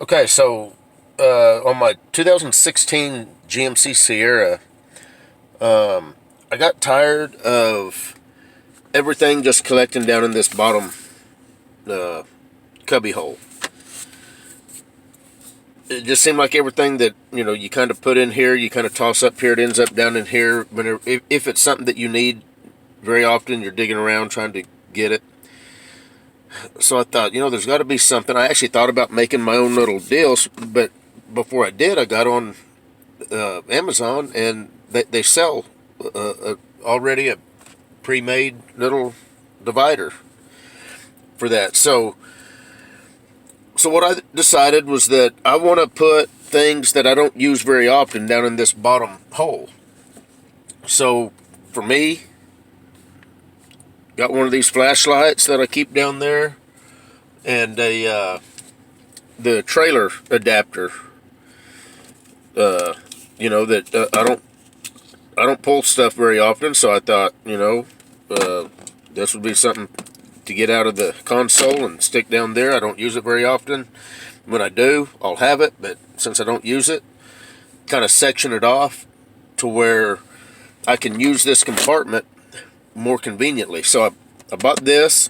Okay, so on my 2016 GMC Sierra, I got tired of everything just collecting down in this bottom uh, cubby hole. It just seemed like everything that you kind of put in here, you kind of toss up here, it ends up down in here. Whenever, if it's something that you need very often, you're digging around trying to get it. So I thought, there's got to be something. I actually thought about making my own little deals, but before I did, I got on Amazon, and they sell already a pre-made little divider for that. So what I decided was that I want to put things that I don't use very often down in this bottom hole. So for me, got one of these flashlights that I keep down there, and the trailer adapter. That I don't pull stuff very often, so I thought, this would be something to get out of the console and stick down there. I don't use it very often. When I do, I'll have it, but since I don't use it, kind of section it off to where I can use this compartment more conveniently. So I bought this,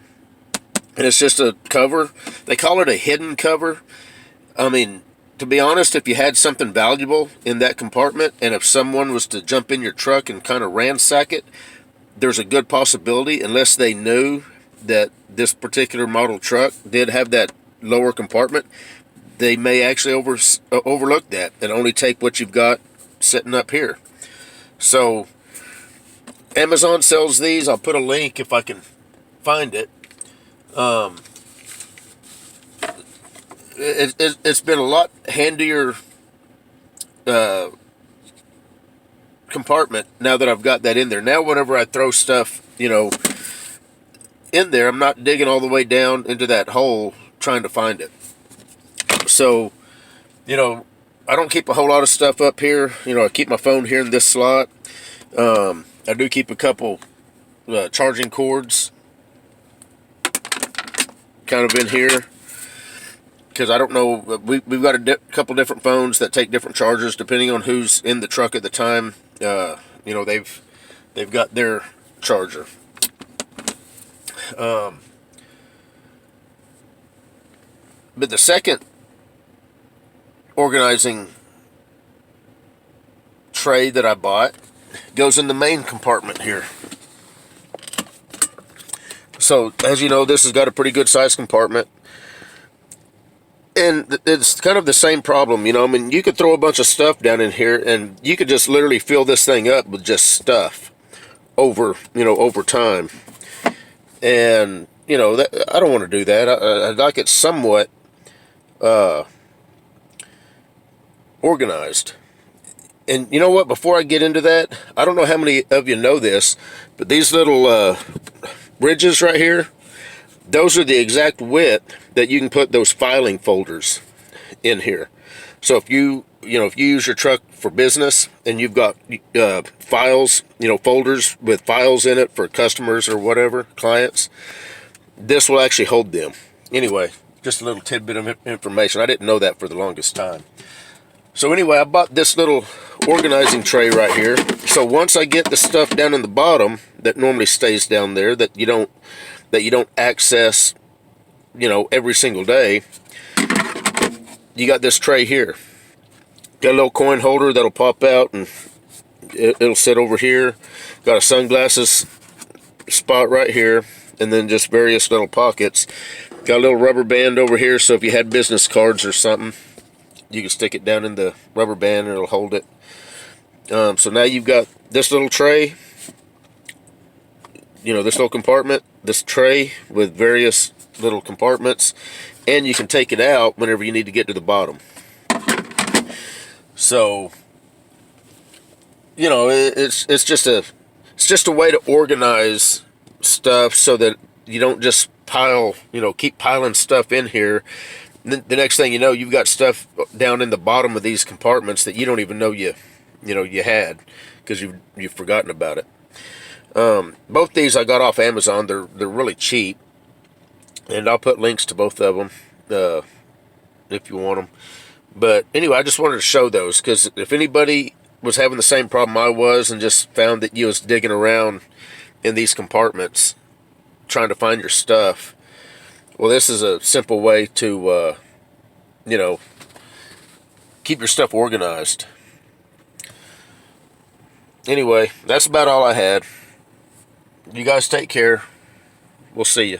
and it's just a cover. They call it a hidden cover. I mean, to be honest, if you had something valuable in that compartment, and if someone was to jump in your truck and kind of ransack it, there's a good possibility, unless they knew that this particular model truck did have that lower compartment, they may actually overlook that and only take what you've got sitting up here. So Amazon sells these. I'll put a link if I can find it. Um, it's been a lot handier uh, compartment now that I've got that in there. Now whenever I throw stuff, in there, I'm not digging all the way down into that hole trying to find it. So, I don't keep a whole lot of stuff up here. I keep my phone here in this slot. I do keep a couple charging cords kind of in here, because I don't know. We've got a couple different phones that take different chargers depending on who's in the truck at the time. They've got their charger. But the second organizing tray that I bought goes in the main compartment here. So as you know, this has got a pretty good sized compartment. And it's kind of the same problem, I mean, you could throw a bunch of stuff down in here, and you could just literally fill this thing up with just stuff over time. And I don't want to do that. I like it somewhat organized. And you know what? Before I get into that, I don't know how many of you know this, but these little ridges right here, those are the exact width that you can put those filing folders in here. So if you use your truck for business and you've got files, folders with files in it for customers or whatever, clients, this will actually hold them. Anyway, just a little tidbit of information. I didn't know that for the longest time. So anyway, I bought this little organizing tray right here. So once I get the stuff down in the bottom that normally stays down there, that you don't access, every single day, you got this tray here. Got a little coin holder that'll pop out, and it'll sit over here. Got a sunglasses spot right here, and then just various little pockets. Got a little rubber band over here, so if you had business cards or something, you can stick it down in the rubber band and it'll hold it. So now you've got this little tray, this little compartment, this tray with various little compartments, and you can take it out whenever you need to get to the bottom. So, it's just a way to organize stuff so that you don't just keep piling stuff in here. The next thing you know, you've got stuff down in the bottom of these compartments that you don't even know you had, because you've forgotten about it. Both these I got off Amazon. They're really cheap, and I'll put links to both of them if you want them. But anyway, I just wanted to show those, because if anybody was having the same problem I was and just found that you was digging around in these compartments trying to find your stuff, well, this is a simple way to, you know, keep your stuff organized. Anyway, that's about all I had. You guys take care. We'll see you.